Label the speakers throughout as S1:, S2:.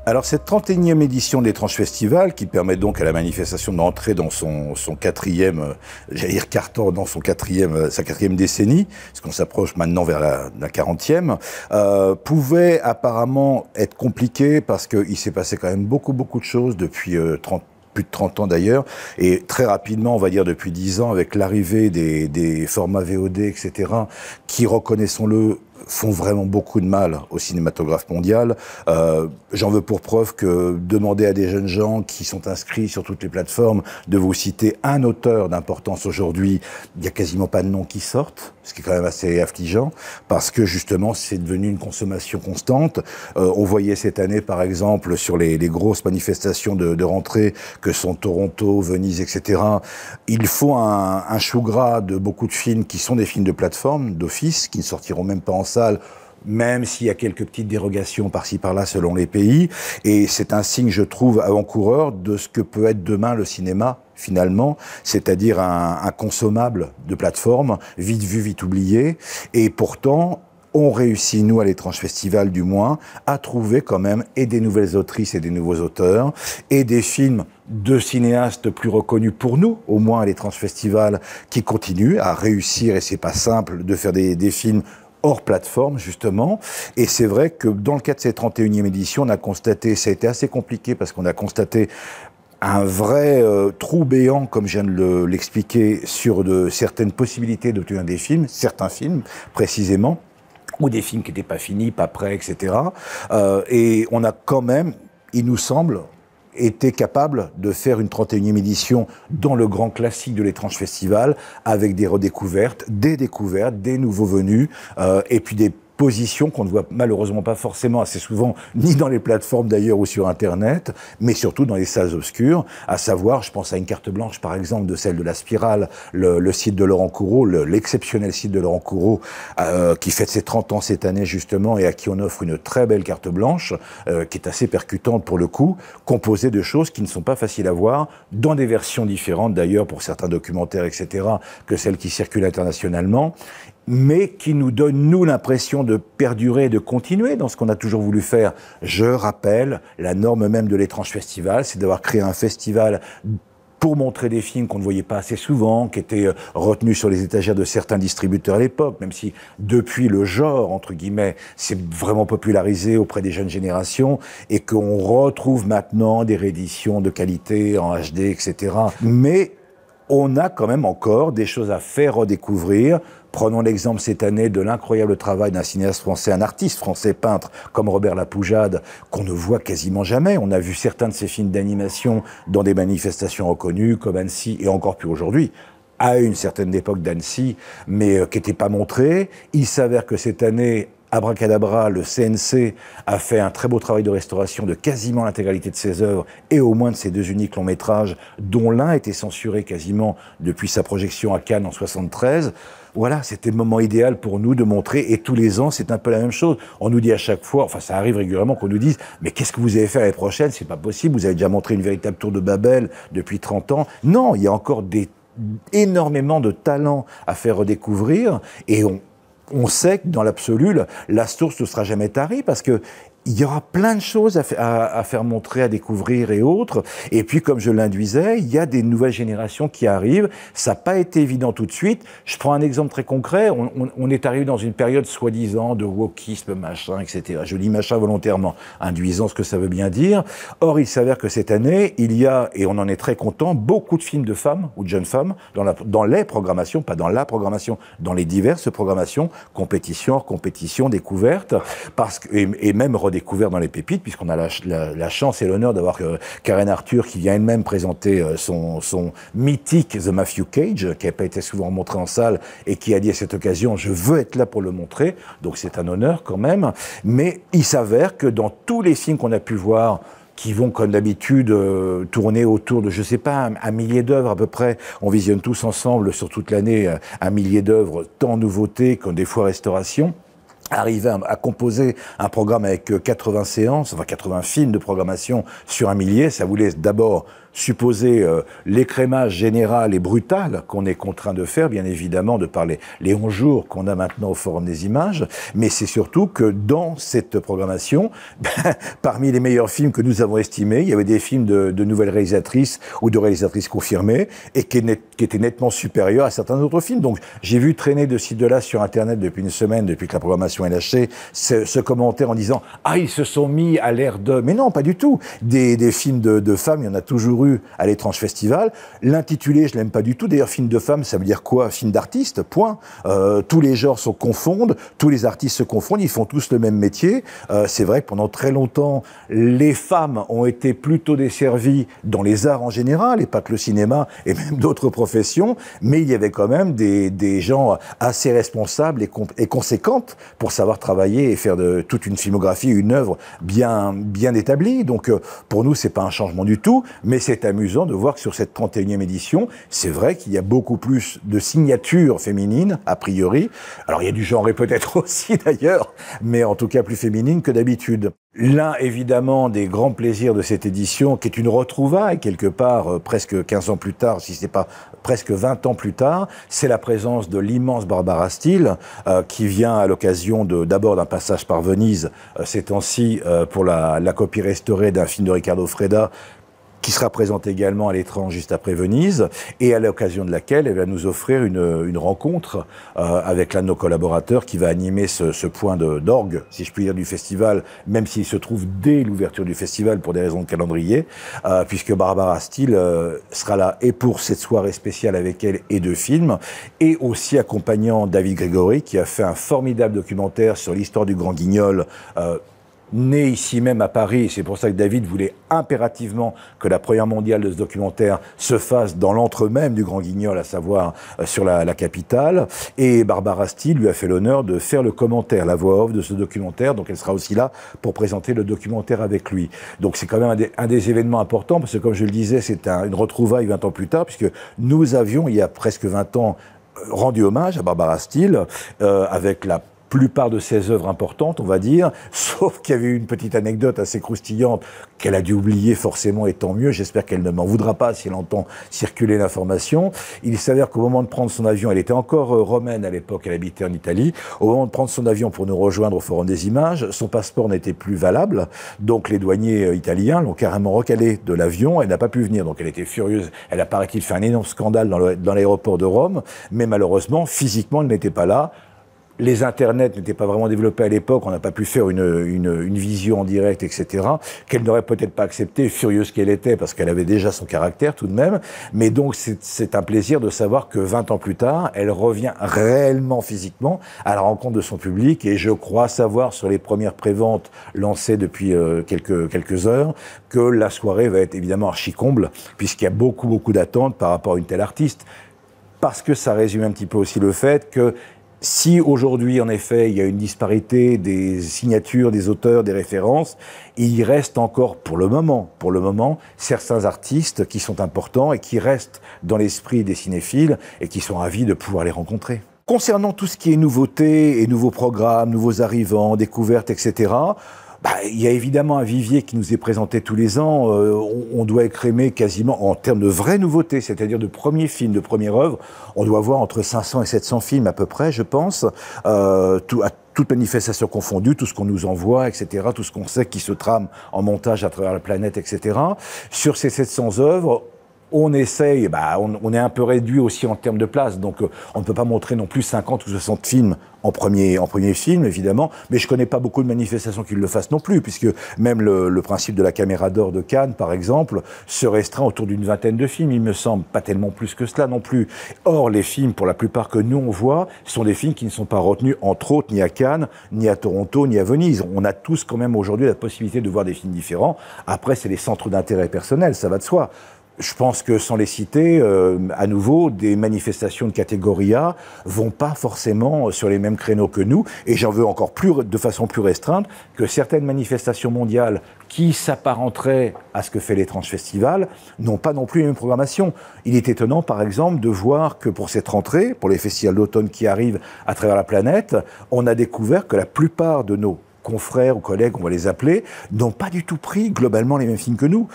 S1: Alors cette 31e édition de l'Étrange Festival, qui permet donc à la manifestation d'entrer dans son quatrième, j'allais dire carton, dans son sa quatrième décennie, parce qu'on s'approche maintenant vers la 40e, pouvait apparemment être compliqué parce qu'il s'est passé quand même beaucoup de choses depuis plus de 30 ans d'ailleurs, et très rapidement, on va dire depuis 10 ans, avec l'arrivée des formats VOD, etc., qui, reconnaissons-le, font vraiment beaucoup de mal au cinématographe mondial. J'en veux pour preuve que demander à des jeunes gens qui sont inscrits sur toutes les plateformes de vous citer un auteur d'importance aujourd'hui, il n'y a quasiment pas de noms qui sortent, ce qui est quand même assez affligeant, parce que justement c'est devenu une consommation constante. On voyait cette année par exemple sur les grosses manifestations de rentrée que sont Toronto, Venise, etc. Il faut un chou gras de beaucoup de films qui sont des films de plateforme, d'office, qui ne sortiront même pas en salle, même s'il y a quelques petites dérogations par-ci par-là selon les pays. Et c'est un signe, je trouve, avant-coureur de ce que peut être demain le cinéma, finalement, c'est-à-dire un consommable de plateforme, vite vu, vite oublié. Et pourtant, on réussit, nous, à l'Étrange Festival du moins, à trouver quand même et des nouvelles autrices et des nouveaux auteurs, et des films de cinéastes plus reconnus pour nous, au moins à l'Étrange Festival, qui continuent à réussir, et c'est pas simple, de faire des films hors plateforme, justement. Et c'est vrai que dans le cadre de cette 31e édition, on a constaté, ça a été assez compliqué parce qu'on a constaté un vrai trou béant, comme je viens de l'expliquer, sur certaines possibilités d'obtenir des films, certains films précisément, ou des films qui n'étaient pas finis, pas prêts, etc. Et on a quand même, il nous semble, été capable de faire une 31e édition dans le grand classique de l'Étrange Festival, avec des redécouvertes, des nouveaux venus, et puis des positions qu'on ne voit malheureusement pas forcément assez souvent, ni dans les plateformes d'ailleurs ou sur Internet, mais surtout dans les salles obscures, à savoir, je pense à une carte blanche par exemple de celle de La Spirale, le site de Laurent Courreau, l'exceptionnel site de Laurent Courreau, qui fête ses 30 ans cette année justement et à qui on offre une très belle carte blanche, qui est assez percutante pour le coup, composée de choses qui ne sont pas faciles à voir, dans des versions différentes d'ailleurs pour certains documentaires, etc., que celles qui circulent internationalement, mais qui nous donne, nous, l'impression de perdurer, de continuer dans ce qu'on a toujours voulu faire. Je rappelle, la norme même de l'Étrange Festival, c'est d'avoir créé un festival pour montrer des films qu'on ne voyait pas assez souvent, qui étaient retenus sur les étagères de certains distributeurs à l'époque, même si depuis le genre, entre guillemets, c'est vraiment popularisé auprès des jeunes générations, et qu'on retrouve maintenant des rééditions de qualité en HD, etc. Mais on a quand même encore des choses à faire redécouvrir. Prenons l'exemple cette année de l'incroyable travail d'un cinéaste français, un artiste français peintre comme Robert Lapoujade, qu'on ne voit quasiment jamais. On a vu certains de ses films d'animation dans des manifestations reconnues, comme Annecy, et encore plus aujourd'hui, à une certaine époque d'Annecy, mais qui n'étaient pas montrés. Il s'avère que cette année, Abracadabra, le CNC, a fait un très beau travail de restauration de quasiment l'intégralité de ses œuvres et au moins de ses deux uniques longs métrages, dont l'un a été censuré quasiment depuis sa projection à Cannes en 73. Voilà, c'était le moment idéal pour nous de montrer, et tous les ans, c'est un peu la même chose. On nous dit à chaque fois, enfin ça arrive régulièrement qu'on nous dise « Mais qu'est-ce que vous allez faire l'année prochaine? C'est pas possible, vous avez déjà montré une véritable tour de Babel depuis 30 ans. » Non, il y a encore énormément de talents à faire redécouvrir, et on sait que dans l'absolu, la source ne sera jamais tarie, parce que il y aura plein de choses à faire montrer, à découvrir et autres. Et puis, comme je l'induisais, il y a des nouvelles générations qui arrivent. Ça n'a pas été évident tout de suite. Je prends un exemple très concret. On est arrivé dans une période soi-disant de wokisme, machin, etc. Je dis machin volontairement, induisant ce que ça veut bien dire. Or, il s'avère que cette année, il y a, et on en est très content, beaucoup de films de femmes ou de jeunes femmes dans les programmations, pas dans la programmation, dans les diverses programmations, compétition, hors compétition, découverte, et même découvert dans les pépites, puisqu'on a la chance et l'honneur d'avoir Karen Arthur qui vient elle-même présenter son mythique The Matthew Cage, qui n'a pas été souvent montré en salle et qui a dit à cette occasion « Je veux être là pour le montrer », donc c'est un honneur quand même. Mais il s'avère que dans tous les films qu'on a pu voir, qui vont, comme d'habitude, tourner autour de, je sais pas, un millier d'œuvres à peu près. On visionne tous ensemble sur toute l'année un millier d'œuvres, tant nouveautés que des fois restauration. Arriver à composer un programme avec 80 séances, enfin 80 films de programmation sur un millier, ça vous laisse d'abord supposer l'écrémage général et brutal qu'on est contraint de faire, bien évidemment, de par les 11 jours qu'on a maintenant au Forum des Images, mais c'est surtout que dans cette programmation, parmi les meilleurs films que nous avons estimés, il y avait des films de nouvelles réalisatrices ou de réalisatrices confirmées et qui étaient nettement supérieurs à certains autres films. Donc j'ai vu traîner de ci de là sur Internet depuis une semaine, depuis que la programmation est lâchée, ce commentaire en disant « Ah, ils se sont mis à l'ère de... » Mais non, pas du tout. Des films de femmes, il y en a toujours eu à l'Étrange Festival. L'intitulé, je l'aime pas du tout. D'ailleurs, film de femmes, ça veut dire quoi? Film d'artiste, point. Tous les genres se confondent, tous les artistes se confondent, ils font tous le même métier. C'est vrai que pendant très longtemps, les femmes ont été plutôt desservies dans les arts en général, et pas que le cinéma, et même d'autres professions, mais il y avait quand même des gens assez responsables et conséquentes pour savoir travailler et faire de toute une filmographie, une œuvre bien établie. Donc pour nous, c'est pas un changement du tout, mais c'est amusant de voir que sur cette 31e édition, c'est vrai qu'il y a beaucoup plus de signatures féminines, a priori. Alors il y a du genre et peut-être aussi d'ailleurs, mais en tout cas plus féminine que d'habitude. L'un, évidemment, des grands plaisirs de cette édition, qui est une retrouvaille, quelque part, presque 15 ans plus tard, si ce n'est pas presque 20 ans plus tard, c'est la présence de l'immense Barbara Steele, qui vient à l'occasion d'abord d'un passage par Venise, ces temps-ci, pour la copie restaurée d'un film de Riccardo Freda, qui sera présente également à l'étrange juste après Venise, et à l'occasion de laquelle elle va nous offrir une rencontre avec l'un de nos collaborateurs qui va animer ce point d'orgue, si je puis dire, du festival, même s'il se trouve dès l'ouverture du festival pour des raisons de calendrier, puisque Barbara Steele sera là et pour cette soirée spéciale avec elle et de films, et aussi accompagnant David Grégory, qui a fait un formidable documentaire sur l'histoire du Grand Guignol, né ici même à Paris. C'est pour ça que David voulait impérativement que la première mondiale de ce documentaire se fasse dans l'antre même du Grand Guignol, à savoir sur la capitale. Et Barbara Steele lui a fait l'honneur de faire le commentaire, la voix off de ce documentaire. Donc elle sera aussi là pour présenter le documentaire avec lui. Donc c'est quand même un des événements importants, parce que comme je le disais, c'est une retrouvaille 20 ans plus tard, puisque nous avions, il y a presque 20 ans, rendu hommage à Barbara Steele avec la plupart de ses œuvres importantes, on va dire, sauf qu'il y avait eu une petite anecdote assez croustillante qu'elle a dû oublier forcément, et tant mieux. J'espère qu'elle ne m'en voudra pas si elle entend circuler l'information. Il s'avère qu'au moment de prendre son avion, elle était encore romaine à l'époque, elle habitait en Italie, au moment de prendre son avion pour nous rejoindre au Forum des Images, son passeport n'était plus valable, donc les douaniers italiens l'ont carrément recalé de l'avion, elle n'a pas pu venir, donc elle était furieuse. Elle a, paraît-il, fait un énorme scandale dans l'aéroport de Rome, mais malheureusement, physiquement, elle n'était pas là. Les internets n'étaient pas vraiment développés à l'époque, on n'a pas pu faire une vision en direct, etc., qu'elle n'aurait peut-être pas accepté, furieuse qu'elle était, parce qu'elle avait déjà son caractère tout de même. Mais donc c'est un plaisir de savoir que 20 ans plus tard, elle revient réellement physiquement à la rencontre de son public, et je crois savoir sur les premières préventes lancées depuis quelques heures que la soirée va être évidemment archi-comble, puisqu'il y a beaucoup d'attentes par rapport à une telle artiste. Parce que ça résume un petit peu aussi le fait que si aujourd'hui, en effet, il y a une disparité des signatures, des auteurs, des références, il reste encore, pour le moment, certains artistes qui sont importants et qui restent dans l'esprit des cinéphiles et qui sont ravis de pouvoir les rencontrer. Concernant tout ce qui est nouveautés et nouveaux programmes, nouveaux arrivants, découvertes, etc., il y a évidemment un vivier qui nous est présenté tous les ans. On doit écrémer quasiment, en termes de vraies nouveautés, c'est-à-dire de premiers films, de première œuvre, on doit voir entre 500 et 700 films à peu près, je pense, à toute manifestation confondue, tout ce qu'on nous envoie, etc., tout ce qu'on sait qui se trame en montage à travers la planète, etc. Sur ces 700 œuvres, on essaye, on est un peu réduit aussi en termes de place, donc on ne peut pas montrer non plus 50 ou 60 films en premier film, évidemment, mais je connais pas beaucoup de manifestations qui le fassent non plus, puisque même le principe de la Caméra d'Or de Cannes, par exemple, se restreint autour d'une vingtaine de films, il me semble, pas tellement plus que cela non plus. Or, les films, pour la plupart que nous on voit, sont des films qui ne sont pas retenus, entre autres, ni à Cannes, ni à Toronto, ni à Venise. On a tous quand même aujourd'hui la possibilité de voir des films différents. Après, c'est les centres d'intérêt personnels, ça va de soi. Je pense que, sans les citer, à nouveau, des manifestations de catégorie A vont pas forcément sur les mêmes créneaux que nous, et j'en veux encore de façon plus restreinte, que certaines manifestations mondiales qui s'apparenteraient à ce que fait l'Étrange Festival n'ont pas non plus les mêmes programmations. Il est étonnant, par exemple, de voir que pour cette rentrée, pour les festivals d'automne qui arrivent à travers la planète, on a découvert que la plupart de nos confrères ou collègues, on va les appeler, n'ont pas du tout pris globalement les mêmes films que nous.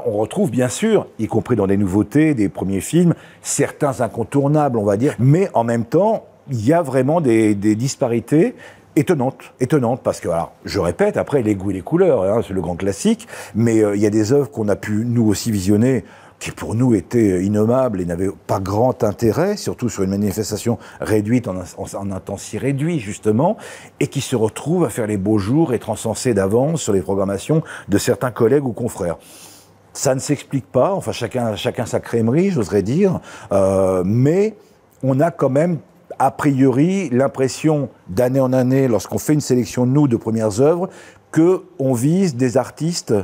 S1: On retrouve bien sûr, y compris dans des nouveautés, des premiers films, certains incontournables, on va dire, mais en même temps, il y a vraiment des disparités étonnantes, parce que, alors, je répète, après, les goûts et les couleurs, hein, c'est le grand classique, mais il y a des œuvres qu'on a pu, nous aussi, visionner, qui pour nous étaient innommables et n'avaient pas grand intérêt, surtout sur une manifestation réduite, en un temps si réduit, justement, et qui se retrouvent à faire les beaux jours et encensés d'avance sur les programmations de certains collègues ou confrères. Ça ne s'explique pas, enfin, chacun sa crèmerie, j'oserais dire, mais on a quand même a priori l'impression d'année en année, lorsqu'on fait une sélection de premières œuvres, qu'on vise des artistes,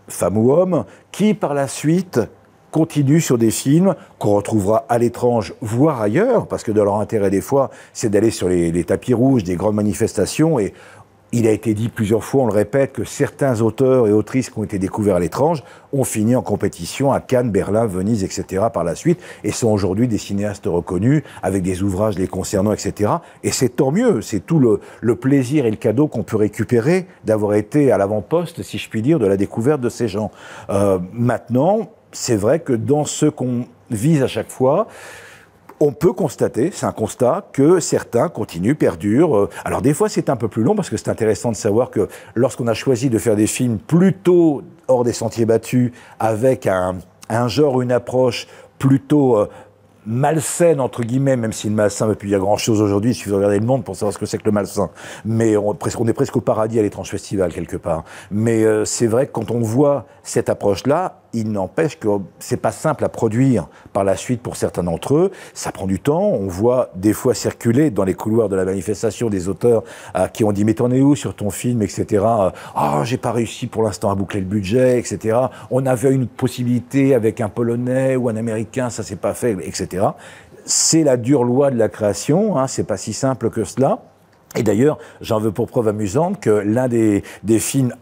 S1: femmes ou hommes, qui par la suite continuent sur des films qu'on retrouvera à l'étrange, voire ailleurs, parce que de leur intérêt des fois, c'est d'aller sur les tapis rouges des grandes manifestations, et il a été dit plusieurs fois, on le répète, que certains auteurs et autrices qui ont été découverts à l'étrange ont fini en compétition à Cannes, Berlin, Venise, etc. par la suite, et sont aujourd'hui des cinéastes reconnus, avec des ouvrages les concernant, etc. Et c'est tant mieux, c'est tout le plaisir et le cadeau qu'on peut récupérer d'avoir été à l'avant-poste, si je puis dire, de la découverte de ces gens. Maintenant, c'est vrai que dans ce qu'on vise à chaque fois, on peut constater, c'est un constat, que certains continuent, perdurent. Alors des fois c'est un peu plus long, parce que c'est intéressant de savoir que lorsqu'on a choisi de faire des films plutôt hors des sentiers battus, avec un genre, une approche plutôt malsaine, entre guillemets, même si le malsain ne veut plus dire grand-chose aujourd'hui, il suffit de regarder le monde pour savoir ce que c'est que le malsain. Mais on est presque au paradis à l'étrange festival, quelque part. Mais c'est vrai que quand on voit cette approche-là, il n'empêche que c'est pas simple à produire par la suite pour certains d'entre eux. Ça prend du temps. On voit des fois circuler dans les couloirs de la manifestation des auteurs qui ont dit « mais t'en es où sur ton film ?» etc. « Ah, j'ai pas réussi pour l'instant à boucler le budget, etc. On avait une possibilité avec un Polonais ou un Américain, ça s'est pas fait, etc. » C'est la dure loi de la création, hein, c'est pas si simple que cela. Et d'ailleurs, j'en veux pour preuve amusante que l'un des films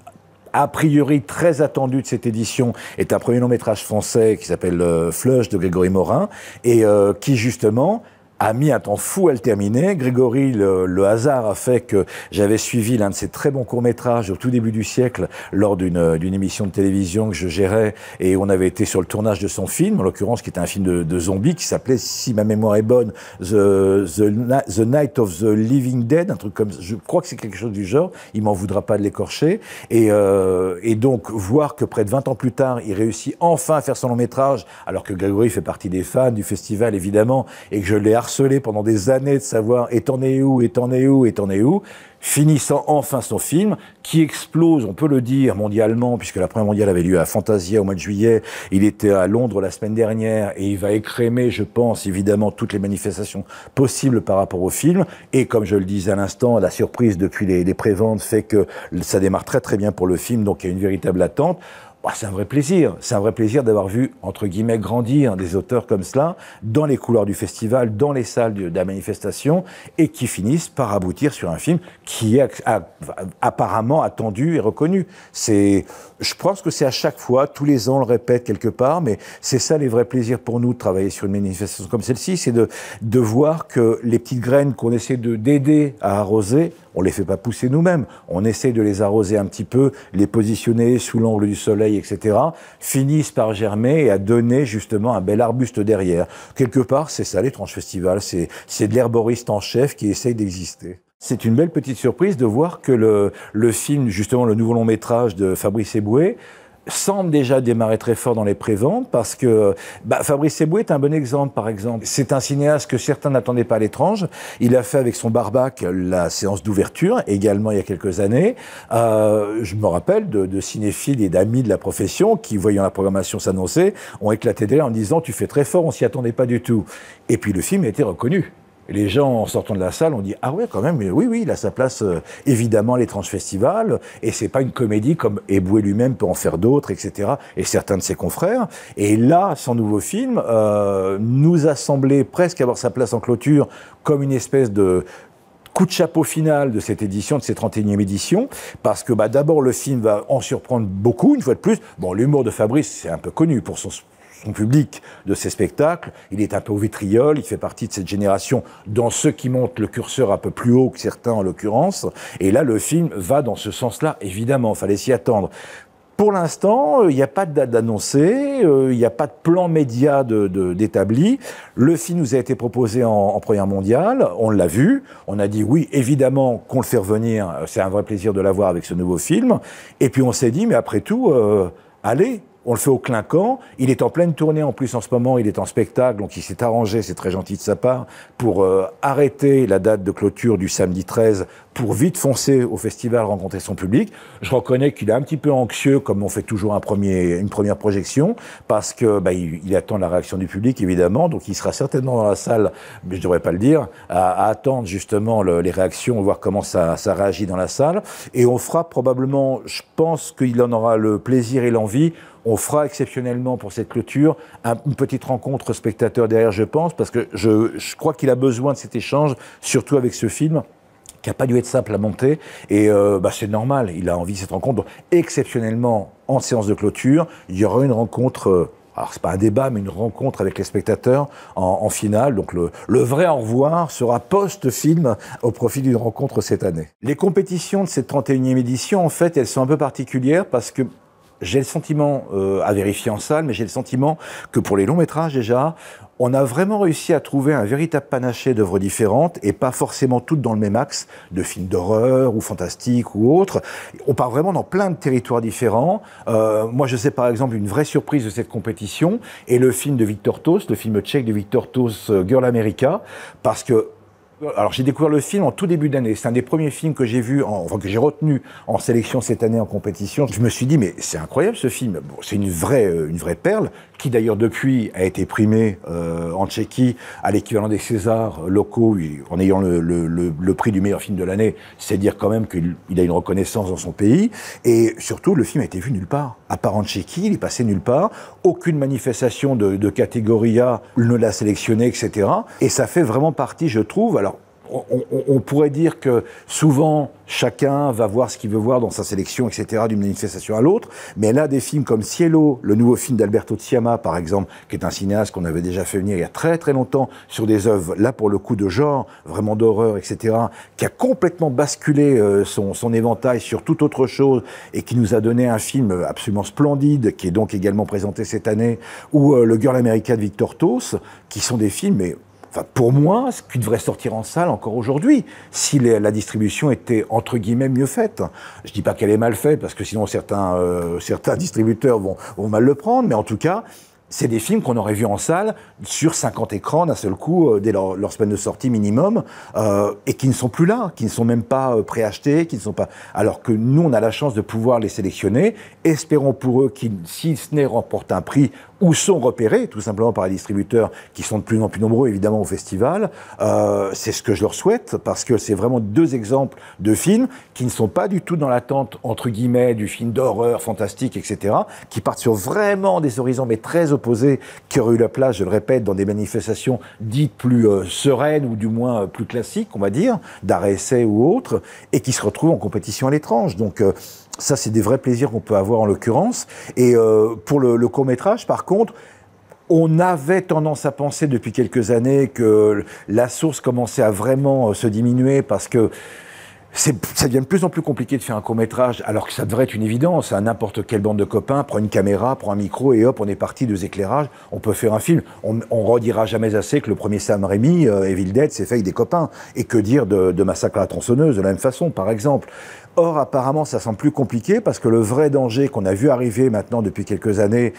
S1: a priori très attendu de cette édition est un premier long-métrage français qui s'appelle Flush de Grégory Morin, et qui justement a mis un temps fou à le terminer. Grégory, le hasard a fait que j'avais suivi l'un de ses très bons courts-métrages au tout début du siècle lors d'une émission de télévision que je gérais, et on avait été sur le tournage de son film, en l'occurrence qui était un film de zombies qui s'appelait, si ma mémoire est bonne, The Night of the Living Dead, un truc comme ça. Je crois que c'est quelque chose du genre, il m'en voudra pas de l'écorcher. Et donc voir que près de 20 ans plus tard, il réussit enfin à faire son long-métrage, alors que Grégory fait partie des fans du festival évidemment, et que je l'ai harcelé pendant des années de savoir et t'en es où, finissant enfin son film, qui explose, on peut le dire, mondialement, puisque la première mondiale avait lieu à Fantasia au mois de juillet, il était à Londres la semaine dernière, et il va écrémer, je pense, évidemment, toutes les manifestations possibles par rapport au film, et comme je le disais à l'instant, la surprise depuis les préventes fait que ça démarre très très bien pour le film, donc il y a une véritable attente. Bah, c'est un vrai plaisir d'avoir vu, entre guillemets, grandir des auteurs comme cela dans les couloirs du festival, dans les salles de la manifestation, et qui finissent par aboutir sur un film qui est apparemment attendu et reconnu. Je pense que c'est à chaque fois, tous les ans on le répète quelque part, mais c'est ça les vrais plaisirs pour nous de travailler sur une manifestation comme celle-ci, c'est de voir que les petites graines qu'on essaie d'aider à arroser, on les fait pas pousser nous-mêmes, on essaie de les arroser un petit peu, les positionner sous l'angle du soleil, etc., finissent par germer et à donner justement un bel arbuste derrière. Quelque part, c'est ça l'étrange festival, c'est de l'herboriste en chef qui essaye d'exister. C'est une belle petite surprise de voir que le film, justement le nouveau long-métrage de Fabrice Eboué, semble déjà démarrer très fort dans les préventes, parce que Fabrice Eboué est un bon exemple, par exemple. C'est un cinéaste que certains n'attendaient pas à l'étrange. Il a fait avec son Barbac la séance d'ouverture, également il y a quelques années. Je me rappelle de cinéphiles et d'amis de la profession qui, voyant la programmation s'annoncer, ont éclaté de rire en disant « tu fais très fort, on s'y attendait pas du tout ». Et puis le film a été reconnu. Et les gens, en sortant de la salle, ont dit « Ah ouais, quand même, oui, il a sa place, évidemment, à l'étrange festival, et c'est pas une comédie comme Eboué lui-même peut en faire d'autres, etc. » Et certains de ses confrères. Et là, son nouveau film nous a semblé presque avoir sa place en clôture comme une espèce de coup de chapeau final de cette édition, de cette 31e édition, parce que d'abord, le film va en surprendre beaucoup, une fois de plus. Bon, l'humour de Fabrice, c'est un peu connu pour son public de ses spectacles. Il est un peu au vitriol, il fait partie de cette génération dans ceux qui montent le curseur un peu plus haut que certains en l'occurrence. Et là, le film va dans ce sens-là, évidemment, il fallait s'y attendre. Pour l'instant, il n'y a pas de date d'annoncé, il n'y a pas de plan média d'établi. Le film nous a été proposé en première mondiale, on l'a vu, on a dit oui, évidemment qu'on le fait revenir, c'est un vrai plaisir de l'avoir avec ce nouveau film. Et puis on s'est dit, mais après tout, allez, on le fait au clinquant. Il est en pleine tournée en plus en ce moment, il est en spectacle, donc il s'est arrangé, c'est très gentil de sa part, pour arrêter la date de clôture du samedi 13 pour vite foncer au festival, rencontrer son public. Je reconnais qu'il est un petit peu anxieux, comme on fait toujours une première projection, parce que il attend la réaction du public, évidemment, donc il sera certainement dans la salle, mais je devrais pas le dire, à attendre justement les réactions, voir comment ça réagit dans la salle. Et on fera probablement, je pense qu'il en aura le plaisir et l'envie, on fera exceptionnellement pour cette clôture une petite rencontre spectateur derrière, je pense, parce que je crois qu'il a besoin de cet échange, surtout avec ce film qui n'a pas dû être simple à monter, et c'est normal, il a envie de cette rencontre. Donc, exceptionnellement, en séance de clôture, il y aura une rencontre, alors c'est pas un débat, mais une rencontre avec les spectateurs en finale. Donc le vrai au revoir sera post-film au profit d'une rencontre cette année. Les compétitions de cette 31e édition, en fait, elles sont un peu particulières parce que j'ai le sentiment, à vérifier en salle, mais j'ai le sentiment que pour les longs métrages déjà, on a vraiment réussi à trouver un véritable panaché d'œuvres différentes et pas forcément toutes dans le même axe de films d'horreur ou fantastiques ou autres. On part vraiment dans plein de territoires différents. Moi, je sais par exemple une vraie surprise de cette compétition est le film de Viktor Tos, le film tchèque de Viktor Tos, Girl America, parce que alors j'ai découvert le film en tout début d'année. C'est un des premiers films que j'ai vu, que j'ai retenu en sélection cette année en compétition. Je me suis dit mais c'est incroyable ce film. Bon, c'est une vraie perle qui d'ailleurs depuis a été primée en Tchéquie à l'équivalent des Césars locaux en ayant le prix du meilleur film de l'année. C'est dire quand même qu'il a une reconnaissance dans son pays. Et surtout le film a été vu nulle part. À part en Tchéquie, il est passé nulle part. Aucune manifestation de catégorie A ne l'a sélectionné, etc. Et ça fait vraiment partie, je trouve. Alors, on pourrait dire que souvent, chacun va voir ce qu'il veut voir dans sa sélection, etc., d'une manifestation à l'autre. Mais là, des films comme Cielo, le nouveau film d'Alberto Chiama, par exemple, qui est un cinéaste qu'on avait déjà fait venir il y a très très longtemps sur des œuvres, là pour le coup de genre, vraiment d'horreur, etc., qui a complètement basculé son éventail sur toute autre chose et qui nous a donné un film absolument splendide, qui est donc également présenté cette année, ou le Girl America de Viktor Tos, qui sont des films... Enfin, pour moi, ce qui devrait sortir en salle encore aujourd'hui, si la distribution était, entre guillemets, mieux faite. Je dis pas qu'elle est mal faite, parce que sinon certains distributeurs vont mal le prendre, mais en tout cas, c'est des films qu'on aurait vus en salle sur 50 écrans d'un seul coup, dès leur semaine de sortie minimum, et qui ne sont plus là, qui ne sont même pas préachetés, qui ne sont pas... Alors que nous, on a la chance de pouvoir les sélectionner. Espérons pour eux qu'ils, si ce n'est remportent un prix, ou sont repérés, tout simplement par les distributeurs, qui sont de plus en plus nombreux, évidemment, au festival. C'est ce que je leur souhaite, parce que c'est vraiment deux exemples de films qui ne sont pas du tout dans l'attente, entre guillemets, du film d'horreur, fantastique, etc., qui partent sur vraiment des horizons, mais très opposés, qui auraient eu la place, je le répète, dans des manifestations dites plus sereines, ou du moins plus classiques, on va dire, d'arrêt-essai ou autres, et qui se retrouvent en compétition à l'étrange. Donc, ça, c'est des vrais plaisirs qu'on peut avoir en l'occurrence. Et pour le court-métrage, par contre, on avait tendance à penser depuis quelques années que la source commençait à vraiment se diminuer parce que ça devient de plus en plus compliqué de faire un court-métrage, alors que ça devrait être une évidence. À n'importe quelle bande de copains, prend une caméra, prend un micro et hop, on est parti, deux éclairages, on peut faire un film. On redira jamais assez que le premier Sam Raimi, Evil Dead, c'est fait avec des copains. Et que dire de Massacre à la tronçonneuse, de la même façon, par exemple. Or, apparemment, ça semble plus compliqué parce que le vrai danger qu'on a vu arriver maintenant depuis quelques années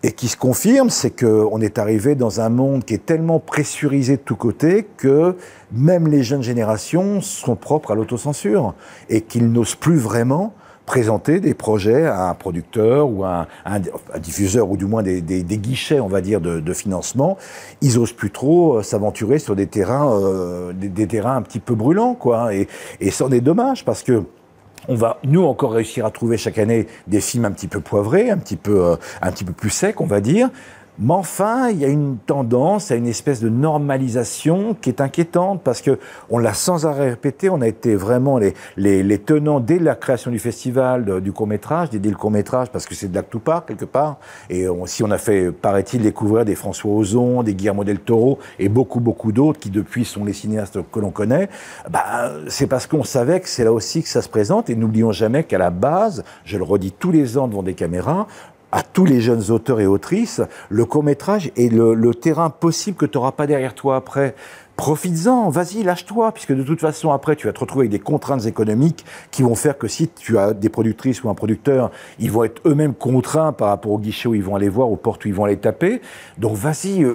S1: et qui se confirme, c'est qu'on est arrivé dans un monde qui est tellement pressurisé de tous côtés que même les jeunes générations sont propres à l'autocensure et qu'ils n'osent plus vraiment présenter des projets à un producteur ou à un diffuseur ou du moins des guichets, on va dire, de financement. Ils osent plus trop s'aventurer sur des terrains un petit peu brûlants, quoi. Et c'en est dommage parce que on va, nous, encore réussir à trouver chaque année des films un petit peu poivrés, un petit peu plus secs, on va dire. Mais enfin, il y a une tendance à une espèce de normalisation qui est inquiétante parce que on l'a sans arrêt répété, on a été vraiment les tenants dès la création du festival du court-métrage, dédié le court-métrage parce que c'est de l'acte ou pas, quelque part. Et si on a fait, paraît-il, découvrir des François Ozon, des Guillermo del Toro et beaucoup d'autres qui depuis sont les cinéastes que l'on connaît, c'est parce qu'on savait que c'est là aussi que ça se présente. Et n'oublions jamais qu'à la base, je le redis tous les ans devant des caméras, à tous les jeunes auteurs et autrices, le court-métrage est le terrain possible que tu n'auras pas derrière toi après. Profites-en, vas-y, lâche-toi, puisque de toute façon, après, tu vas te retrouver avec des contraintes économiques qui vont faire que si tu as des productrices ou un producteur, ils vont être eux-mêmes contraints par rapport au guichet où ils vont aller voir, aux portes où ils vont aller taper. Donc, vas-y,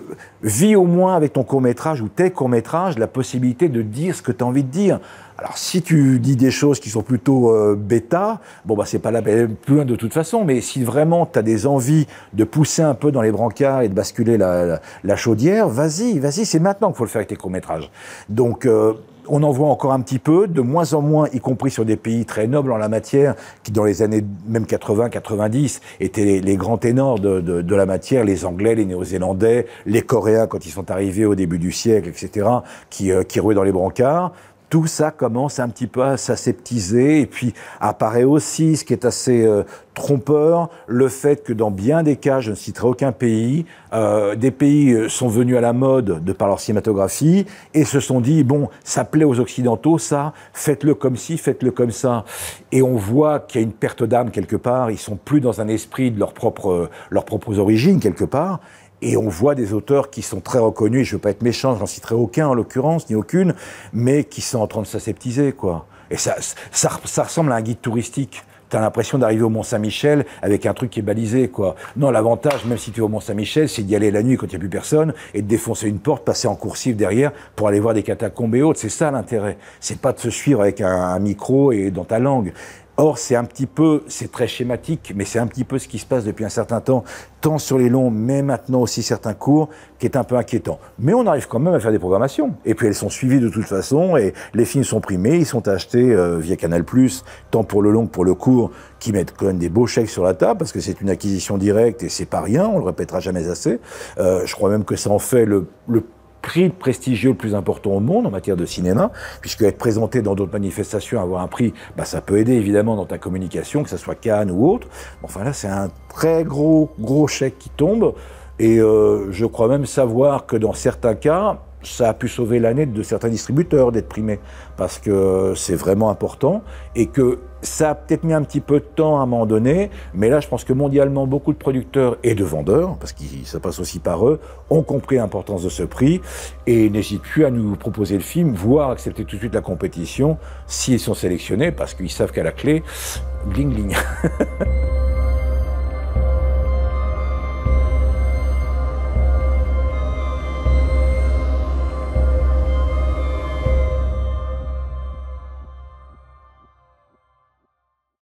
S1: vis au moins avec ton court-métrage ou tes courts-métrages la possibilité de dire ce que tu as envie de dire. Alors, si tu dis des choses qui sont plutôt bêta, c'est pas la peine plus loin de toute façon, mais si vraiment tu as des envies de pousser un peu dans les brancards et de basculer la chaudière, vas-y, c'est maintenant qu'il faut le faire avec tes courts-métrages. Donc, on en voit encore un petit peu, de moins en moins, y compris sur des pays très nobles en la matière, qui dans les années même 80-90 étaient les grands ténors de la matière, les Anglais, les Néo-Zélandais, les Coréens quand ils sont arrivés au début du siècle, etc., qui rouaient dans les brancards. Tout ça commence un petit peu à s'aseptiser et puis apparaît aussi, ce qui est assez trompeur, le fait que dans bien des cas, je ne citerai aucun pays, des pays sont venus à la mode de par leur cinématographie et se sont dit, bon, ça plaît aux Occidentaux, ça, faites-le comme ci, faites-le comme ça. Et on voit qu'il y a une perte d'âme quelque part, ils sont plus dans un esprit de leurs propres origines quelque part. Et on voit des auteurs qui sont très reconnus, et je ne veux pas être méchant, j'en citerai aucun en l'occurrence, ni aucune, mais qui sont en train de s'aseptiser, quoi. Et ça ressemble à un guide touristique. T'as l'impression d'arriver au Mont-Saint-Michel avec un truc qui est balisé, quoi. Non, l'avantage, même si tu es au Mont-Saint-Michel, c'est d'y aller la nuit quand il n'y a plus personne et de défoncer une porte, passer en coursive derrière pour aller voir des catacombes et autres. C'est ça l'intérêt. C'est pas de se suivre avec un micro et dans ta langue. Or, c'est très schématique, mais c'est un petit peu ce qui se passe depuis un certain temps, tant sur les longs, mais maintenant aussi certains courts, qui est un peu inquiétant. Mais on arrive quand même à faire des programmations. Et puis elles sont suivies de toute façon, et les films sont primés, ils sont achetés via Canal+, tant pour le long que pour le court, qui mettent quand même des beaux chèques sur la table, parce que c'est une acquisition directe, et c'est pas rien, on le répétera jamais assez. Je crois même que ça en fait le prix prestigieux le plus important au monde en matière de cinéma, puisque être présenté dans d'autres manifestations, avoir un prix, ça peut aider évidemment dans ta communication, que ce soit Cannes ou autre. Enfin là, c'est un très gros chèque qui tombe, et je crois même savoir que dans certains cas, ça a pu sauver l'année de certains distributeurs d'être primés, parce que c'est vraiment important, et que ça a peut-être mis un petit peu de temps à un moment donné, mais là je pense que mondialement beaucoup de producteurs et de vendeurs, parce que ça passe aussi par eux, ont compris l'importance de ce prix et n'hésitent plus à nous proposer le film, voire accepter tout de suite la compétition s'ils sont sélectionnés, parce qu'ils savent qu'à la clé, bling bling.